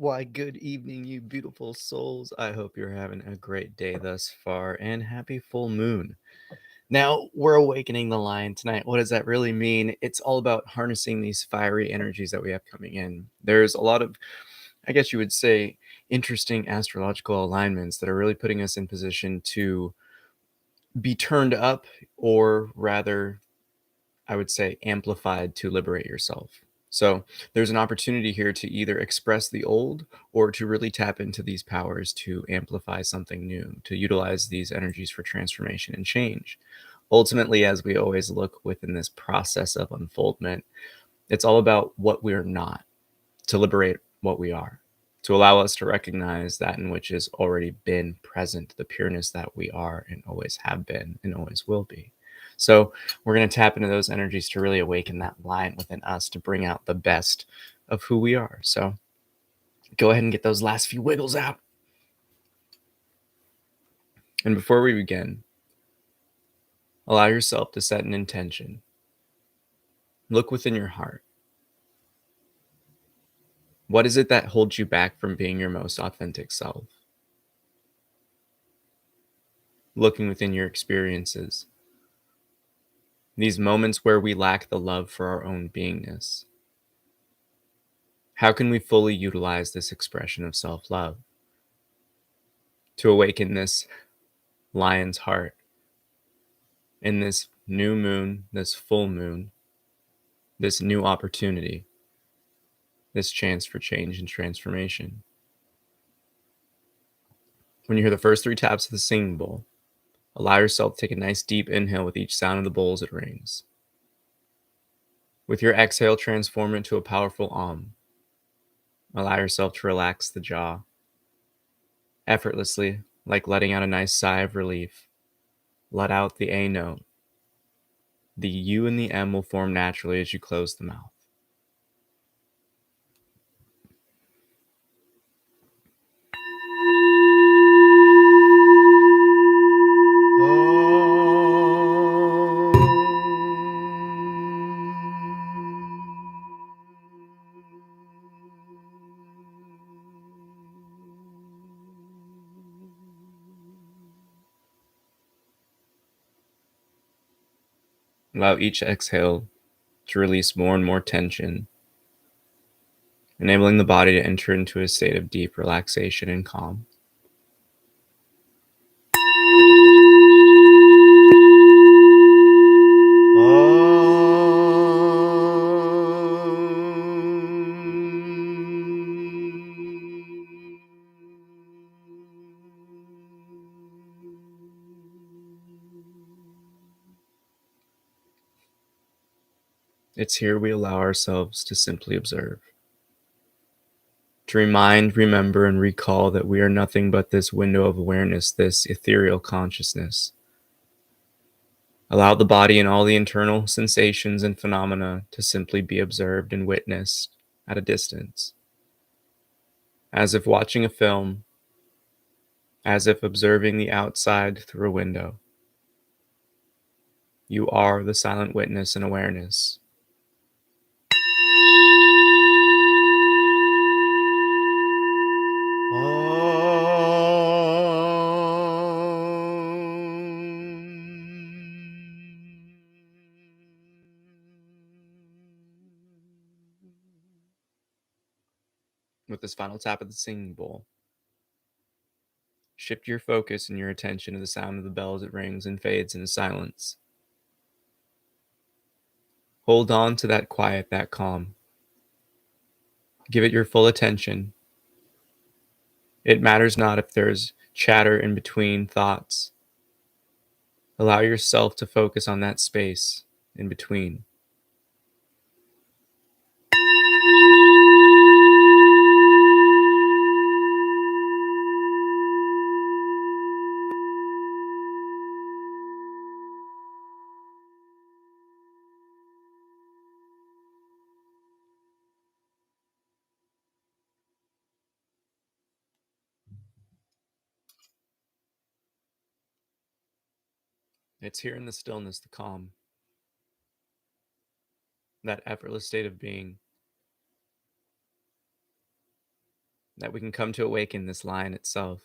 Why, good evening, you beautiful souls. I hope you're having a great day thus far, and happy full moon. Now, we're awakening the lion tonight. What does that really mean? It's all about harnessing these fiery energies that we have coming in. There's a lot of, I guess you would say, interesting astrological alignments that are really putting us in position to be turned up, or rather, I would say, amplified to liberate yourself. So there's an opportunity here to either express the old or to really tap into these powers to amplify something new, to utilize these energies for transformation and change. Ultimately, as we always look within this process of unfoldment, it's all about what we're not, to liberate what we are, to allow us to recognize that in which has already been present, the pureness that we are and always have been and always will be. So we're going to tap into those energies to really awaken that lion within us, to bring out the best of who we are. So go ahead and get those last few wiggles out. And before we begin, allow yourself to set an intention. Look within your heart. What is it that holds you back from being your most authentic self? Looking within your experiences, these moments where we lack the love for our own beingness. How can we fully utilize this expression of self-love to awaken this lion's heart in this new moon, this full moon, this new opportunity, this chance for change and transformation? When you hear the first 3 taps of the singing bowl, allow yourself to take a nice deep inhale with each sound of the bowl as it rings. With your exhale, transform it into a powerful Om. Allow yourself to relax the jaw effortlessly, like letting out a nice sigh of relief. Let out the A note. The U and the M will form naturally as you close the mouth. Allow each exhale to release more and more tension, enabling the body to enter into a state of deep relaxation and calm. It's here we allow ourselves to simply observe, to remind, remember, and recall that we are nothing but this window of awareness, this ethereal consciousness. Allow the body and all the internal sensations and phenomena to simply be observed and witnessed at a distance, as if watching a film, as if observing the outside through a window. You are the silent witness and awareness. With this final tap of the singing bowl, shift your focus and your attention to the sound of the bell as it rings and fades into silence. Hold on to that quiet, that calm. Give it your full attention. It matters not if there's chatter in between thoughts. Allow yourself to focus on that space in between. It's here in the stillness, the calm, that effortless state of being, that we can come to awaken this line itself.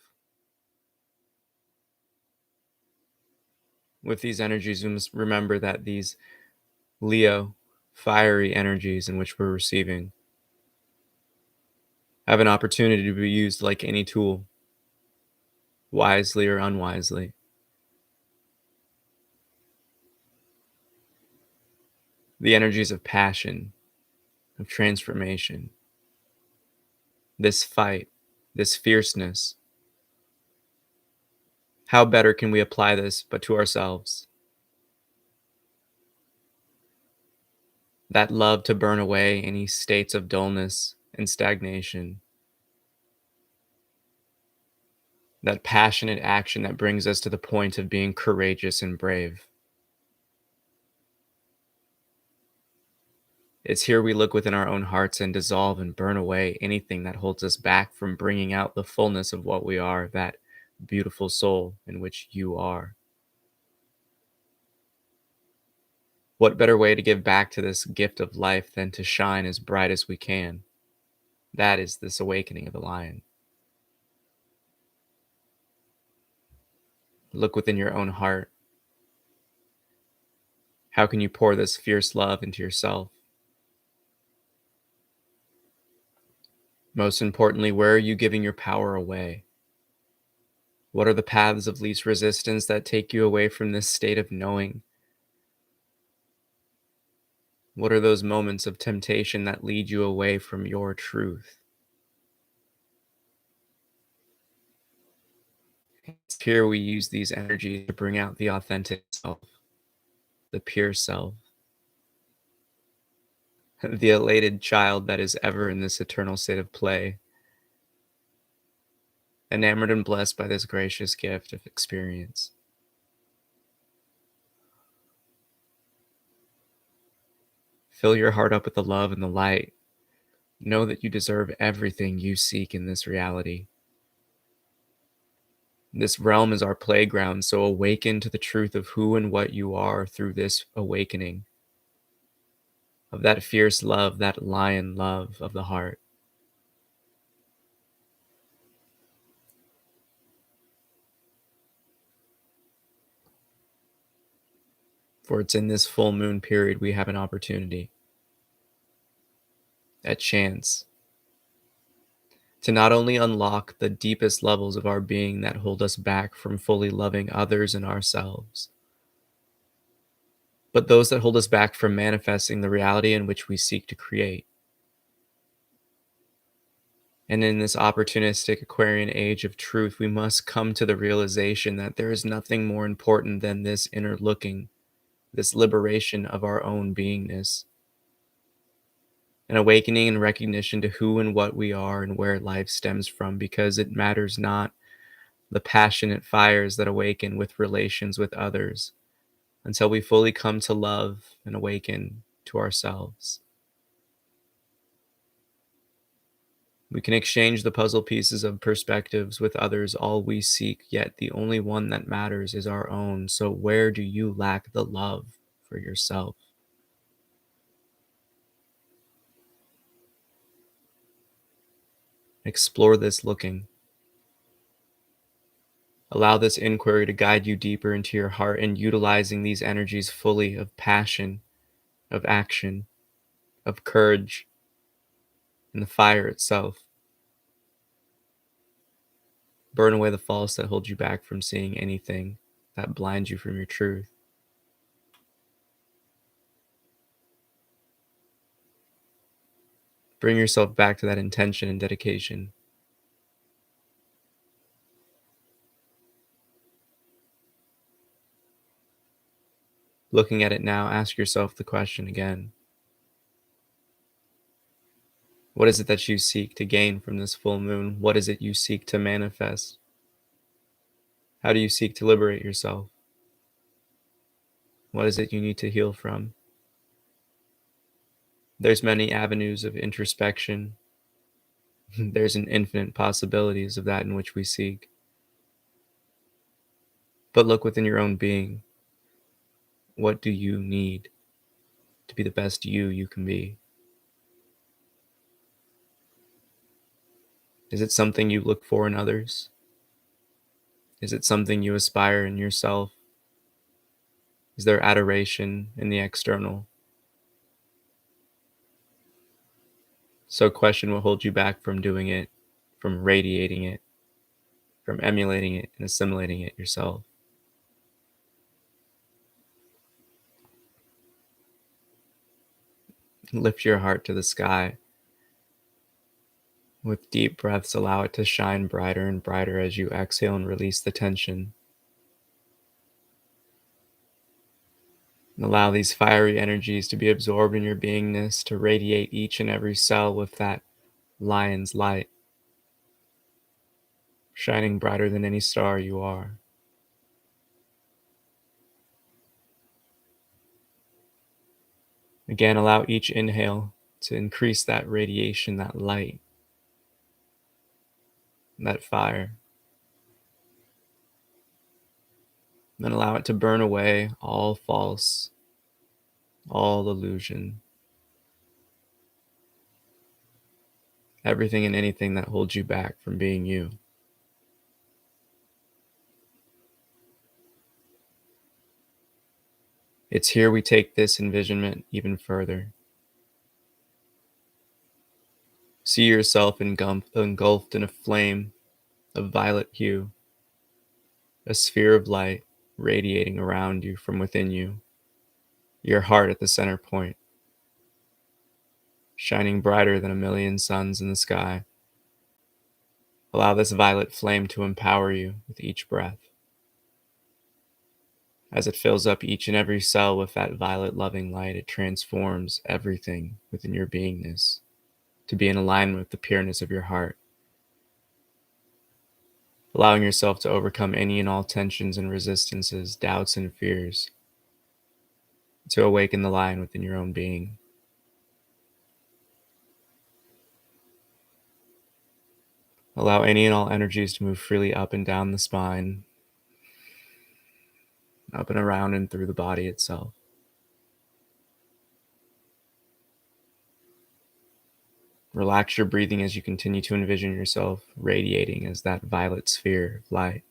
With these energies, we must remember that these Leo, fiery energies in which we're receiving have an opportunity to be used like any tool, wisely or unwisely. The energies of passion, of transformation, this fight, this fierceness. How better can we apply this but to ourselves? That love to burn away any states of dullness and stagnation. That passionate action that brings us to the point of being courageous and brave. It's here we look within our own hearts and dissolve and burn away anything that holds us back from bringing out the fullness of what we are, that beautiful soul in which you are. What better way to give back to this gift of life than to shine as bright as we can? That is this awakening of the lion. Look within your own heart. How can you pour this fierce love into yourself? Most importantly, where are you giving your power away? What are the paths of least resistance that take you away from this state of knowing? What are those moments of temptation that lead you away from your truth? Here we use these energies to bring out the authentic self, the pure self, the elated child that is ever in this eternal state of play, enamored and blessed by this gracious gift of experience. Fill your heart up with the love and the light. Know that you deserve everything you seek in this reality. This realm is our playground, so awaken to the truth of who and what you are through this awakening of that fierce love, that lion love of the heart. For it's in this full moon period we have an opportunity, a chance, to not only unlock the deepest levels of our being that hold us back from fully loving others and ourselves, but those that hold us back from manifesting the reality in which we seek to create. And in this opportunistic Aquarian age of truth, we must come to the realization that there is nothing more important than this inner looking, this liberation of our own beingness, an awakening and recognition to who and what we are and where life stems from, because it matters not the passionate fires that awaken with relations with others until we fully come to love and awaken to ourselves. We can exchange the puzzle pieces of perspectives with others all we seek, yet the only one that matters is our own. So where do you lack the love for yourself? Explore this looking. Allow this inquiry to guide you deeper into your heart and utilizing these energies fully of passion, of action, of courage, and the fire itself. Burn away the false that hold you back from seeing anything, that blinds you from your truth. Bring yourself back to that intention and dedication. Looking at it now, ask yourself the question again. What is it that you seek to gain from this full moon? What is it you seek to manifest? How do you seek to liberate yourself? What is it you need to heal from? There's many avenues of introspection. There's an infinite possibilities of that in which we seek. But look within your own being. What do you need to be the best you can be? Is it something you look for in others? Is it something you aspire in yourself? Is there adoration in the external? So question what holds you back from doing it, from radiating it, from emulating it and assimilating it yourself. Lift your heart to the sky. With deep breaths, allow it to shine brighter and brighter as you exhale and release the tension. And allow these fiery energies to be absorbed in your beingness, to radiate each and every cell with that lion's light, shining brighter than any star you are. Again, allow each inhale to increase that radiation, that light, that fire. Then allow it to burn away all false, all illusion, everything and anything that holds you back from being you. It's here we take this envisionment even further. See yourself engulfed in a flame of violet hue, a sphere of light radiating around you from within you, your heart at the center point, shining brighter than a million suns in the sky. Allow this violet flame to empower you with each breath. As it fills up each and every cell with that violet loving light, it transforms everything within your beingness to be in alignment with the pureness of your heart, allowing yourself to overcome any and all tensions and resistances, doubts and fears, to awaken the lion within your own being. Allow any and all energies to move freely up and down the spine, up and around and through the body itself. Relax your breathing as you continue to envision yourself radiating as that violet sphere of light,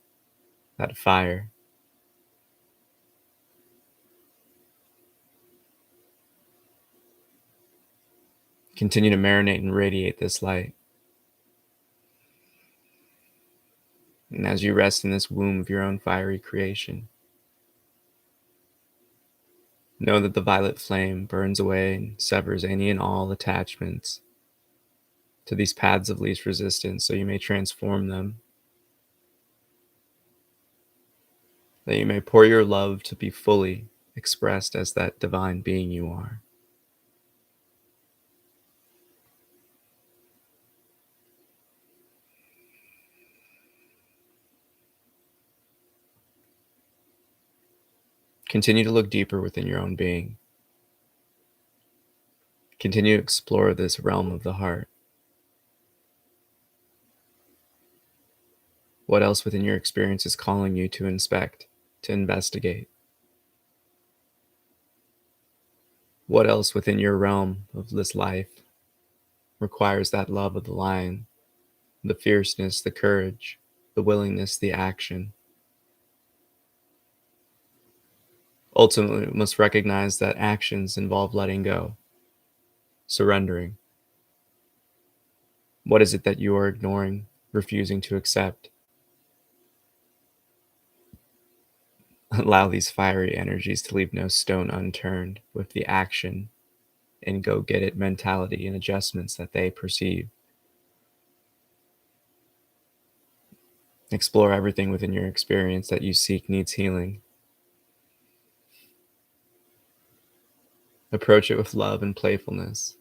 that fire. Continue to marinate and radiate this light. And as you rest in this womb of your own fiery creation, know that the violet flame burns away and severs any and all attachments to these paths of least resistance so you may transform them, that you may pour your love to be fully expressed as that divine being you are. Continue to look deeper within your own being. Continue to explore this realm of the heart. What else within your experience is calling you to inspect, to investigate? What else within your realm of this life requires that love of the lion, the fierceness, the courage, the willingness, the action? Ultimately, we must recognize that actions involve letting go, surrendering. What is it that you are ignoring, refusing to accept? Allow these fiery energies to leave no stone unturned with the action and go get it mentality and adjustments that they perceive. Explore everything within your experience that you seek needs healing. Approach it with love and playfulness.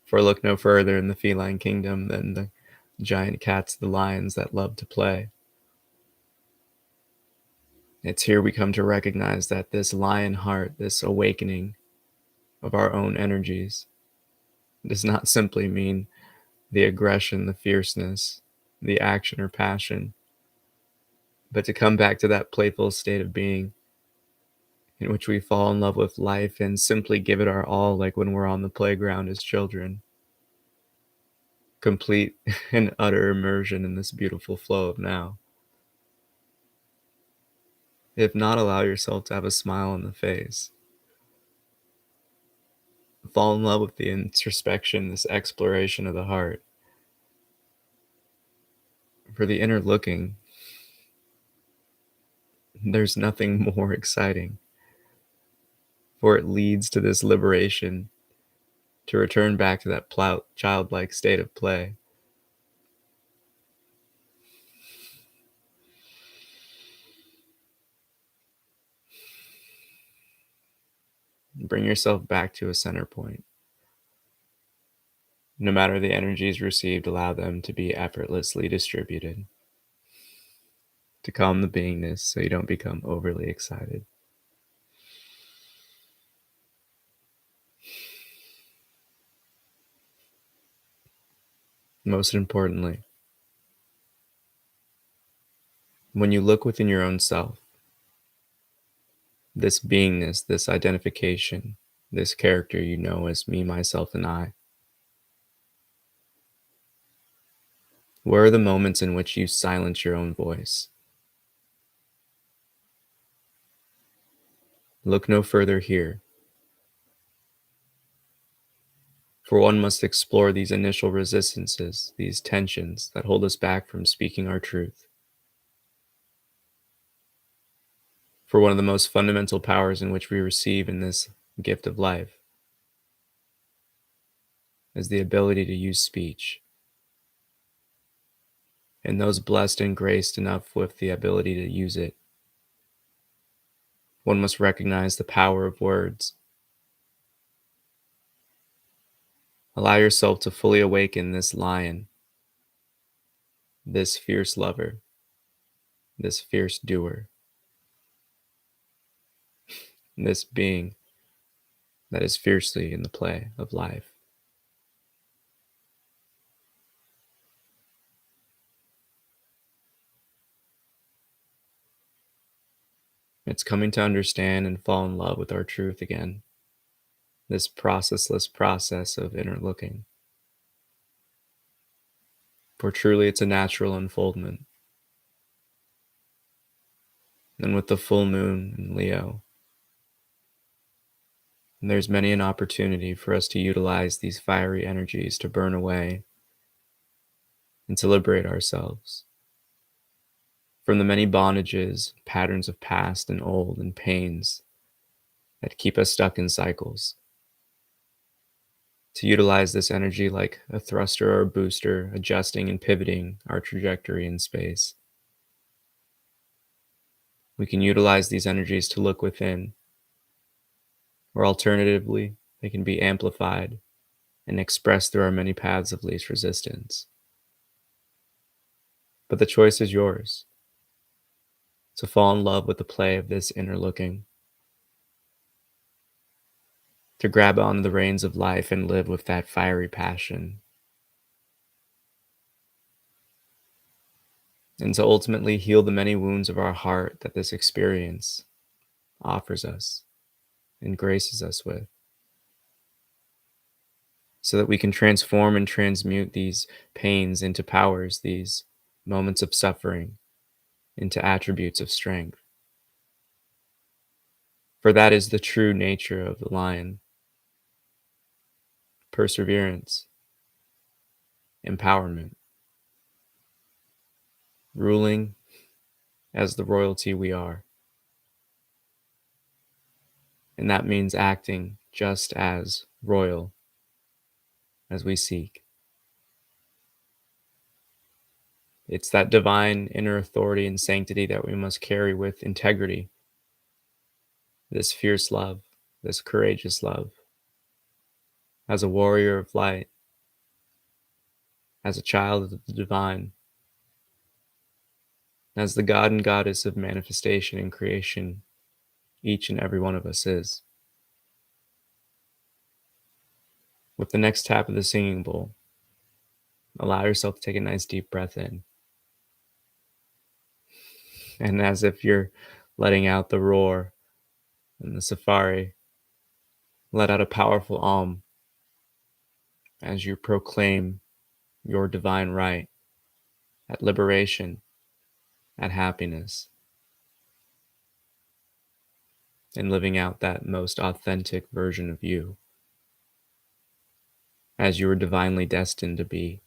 For look no further in the feline kingdom than the giant cats, the lions that love to play. It's here we come to recognize that this lion heart, this awakening of our own energies, does not simply mean the aggression, the fierceness, the action or passion, but to come back to that playful state of being in which we fall in love with life and simply give it our all, like when we're on the playground as children. complete and utter immersion in this beautiful flow of now. If not, allow yourself to have a smile on the face. Fall in love with the introspection, this exploration of the heart. For the inner looking, there's nothing more exciting, for it leads to this liberation, to return back to that childlike state of play. Bring yourself back to a center point. No matter the energies received, allow them to be effortlessly distributed, to calm the beingness so you don't become overly excited. Most importantly, when you look within your own self, this beingness, this identification, this character you know as me, myself, and I, where are the moments in which you silence your own voice? Look no further here, for one must explore these initial resistances, these tensions that hold us back from speaking our truth. For one of the most fundamental powers in which we receive in this gift of life is the ability to use speech. And those blessed and graced enough with the ability to use it, one must recognize the power of words. Allow yourself to fully awaken this lion, this fierce lover, this fierce doer, this being that is fiercely in the play of life. It's coming to understand and fall in love with our truth again, this processless process of inner looking. For truly it's a natural unfoldment. And with the full moon in Leo, there's many an opportunity for us to utilize these fiery energies to burn away and to liberate ourselves from the many bondages, patterns of past and old, and pains that keep us stuck in cycles. To utilize this energy like a thruster or a booster, adjusting and pivoting our trajectory in space. We can utilize these energies to look within, or alternatively, they can be amplified and expressed through our many paths of least resistance. But the choice is yours, to fall in love with the play of this inner looking, to grab onto the reins of life and live with that fiery passion, and to ultimately heal the many wounds of our heart that this experience offers us and graces us with, so that we can transform and transmute these pains into powers, these moments of suffering into attributes of strength. For that is the true nature of the lion: perseverance, empowerment, ruling as the royalty we are. And that means acting just as royal as we seek. It's that divine inner authority and sanctity that we must carry with integrity, this fierce love, this courageous love, as a warrior of light, as a child of the divine, as the God and goddess of manifestation and creation, each and every one of us is. With the next tap of the singing bowl, allow yourself to take a nice deep breath in. And as if you're letting out the roar in the safari, let out a powerful as you proclaim your divine right, at liberation, at happiness, and living out that most authentic version of you as you were divinely destined to be.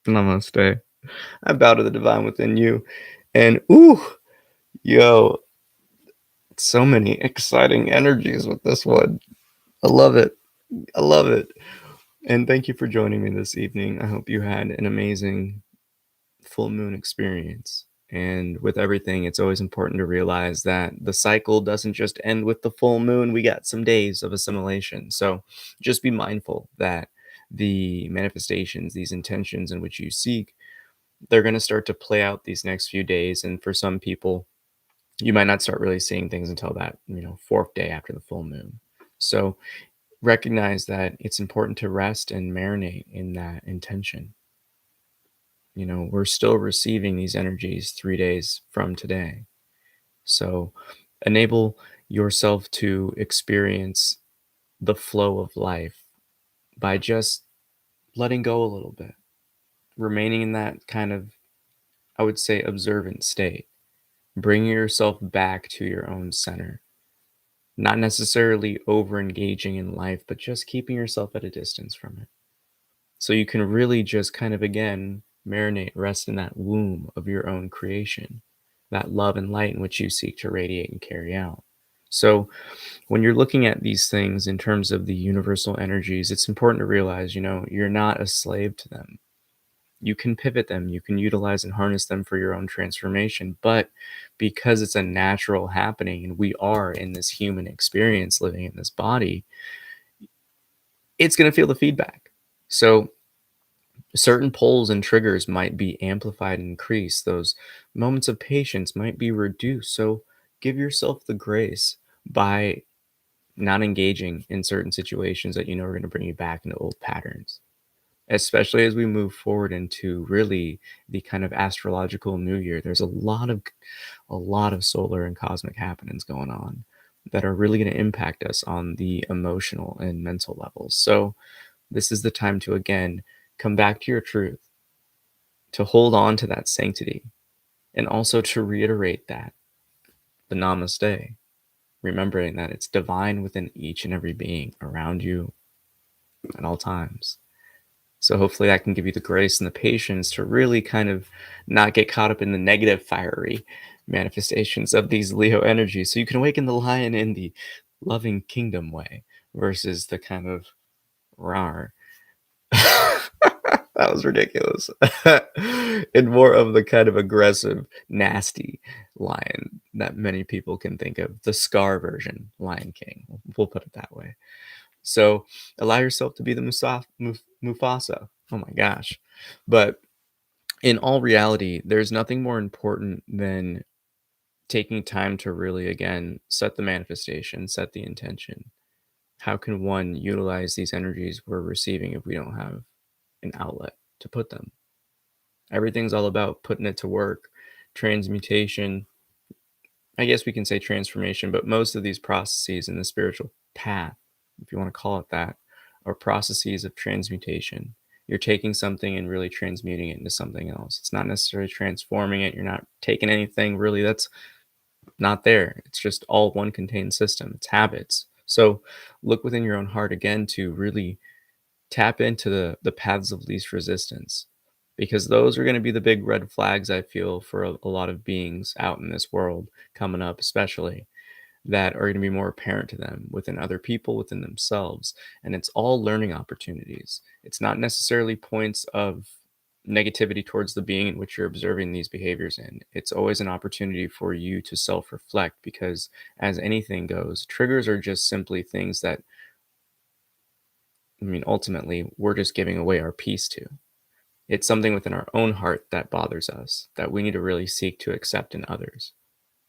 Namaste. I bow to the divine within you. And yo, so many exciting energies with this one. I love it. I love it. And thank you for joining me this evening. I hope you had an amazing full moon experience. And with everything, it's always important to realize that the cycle doesn't just end with the full moon. We got some days of assimilation. So just be mindful that the manifestations, these intentions in which you seek, they're going to start to play out these next few days. And for some people, you might not start really seeing things until that, fourth day after the full moon. So recognize that it's important to rest and marinate in that intention. We're still receiving these energies 3 days from today. So enable yourself to experience the flow of life by just letting go a little bit, remaining in that kind of, I would say, observant state, bringing yourself back to your own center, not necessarily over engaging in life, but just keeping yourself at a distance from it. So you can really just kind of, again, marinate, rest in that womb of your own creation, that love and light in which you seek to radiate and carry out. So when you're looking at these things in terms of the universal energies, it's important to realize, you're not a slave to them. You can pivot them, you can utilize and harness them for your own transformation. But because it's a natural happening and we are in this human experience living in this body, it's going to feel the feedback. So certain pulls and triggers might be amplified and increased. Those moments of patience might be reduced. So give yourself the grace by not engaging in certain situations that are going to bring you back into old patterns, especially as we move forward into really the kind of astrological new year. There's a lot of solar and cosmic happenings going on that are really going to impact us on the emotional and mental levels. So this is the time to, again, come back to your truth, to hold on to that sanctity, and also to reiterate that the namaste, remembering that it's divine within each and every being around you at all times. So hopefully that can give you the grace and the patience to really kind of not get caught up in the negative, fiery manifestations of these Leo energies. So you can awaken the lion in the loving kingdom way versus the kind of rawr. That was ridiculous. And more of the kind of aggressive, nasty lion that many people can think of, the Scar version, Lion King. We'll put it that way. So allow yourself to be the Mufasa. Oh my gosh. But in all reality, there's nothing more important than taking time to really, again, set the manifestation, set the intention. How can one utilize these energies we're receiving if we don't have an outlet to put them? Everything's all about putting it to work. Transmutation, I guess we can say transformation, but most of these processes in the spiritual path, if you want to call it that, are processes of transmutation. You're taking something and really transmuting it into something else. It's not necessarily transforming it. You're not taking anything really that's not there. It's just all one contained system. It's habits. So look within your own heart again to really tap into the paths of least resistance, because those are going to be the big red flags, I feel, for a lot of beings out in this world coming up, especially, that are going to be more apparent to them within other people, within themselves. And it's all learning opportunities. It's not necessarily points of negativity towards the being in which you're observing these behaviors in. It's always an opportunity for you to self-reflect, because as anything goes, triggers are just simply things that, I mean, ultimately, we're just giving away our peace to. It's something within our own heart that bothers us, that we need to really seek to accept in others.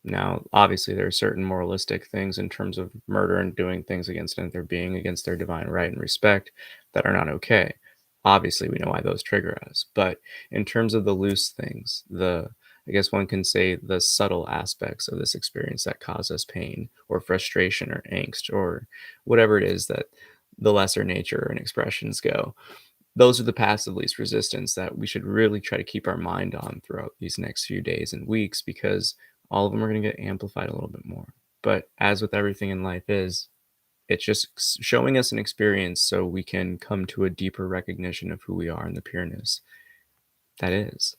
Now, obviously, there are certain moralistic things in terms of murder and doing things against another being, against their divine right and respect, that are not okay. Obviously, we know why those trigger us. But in terms of the loose things, I guess one can say the subtle aspects of this experience that cause us pain or frustration or angst or whatever it is that the lesser nature and expressions go, those are the paths of least resistance that we should really try to keep our mind on throughout these next few days and weeks, because all of them are going to get amplified a little bit more. But as with everything in life it's just showing us an experience so we can come to a deeper recognition of who we are and the pureness that is.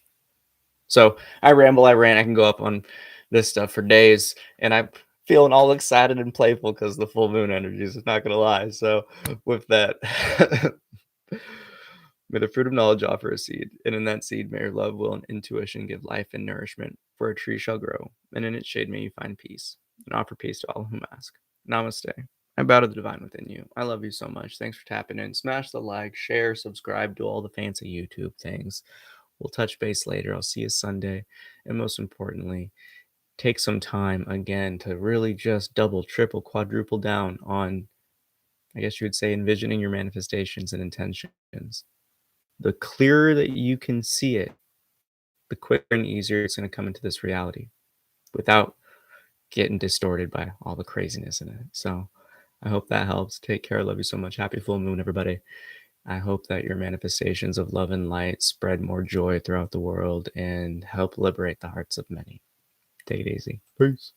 So I ramble, I rant, I can go up on this stuff for days, and I'm feeling all excited and playful because the full moon energies, not gonna lie. So with that, may the fruit of knowledge offer a seed, and in that seed may your love, will, and intuition give life and nourishment. For a tree shall grow, and in its shade may you find peace, and offer peace to all whom ask. Namaste. I bow to the divine within you. I love you so much. Thanks for tapping in. Smash the like, share, subscribe, do all the fancy YouTube things. We'll touch base later. I'll see you Sunday. And most importantly, take some time again to really just double, triple, quadruple down on, I guess you would say, envisioning your manifestations and intentions. The clearer that you can see it, the quicker and easier it's going to come into this reality without getting distorted by all the craziness in it. So I hope that helps. Take care. I love you so much. Happy full moon, everybody. I hope that your manifestations of love and light spread more joy throughout the world and help liberate the hearts of many. Take it easy. Peace.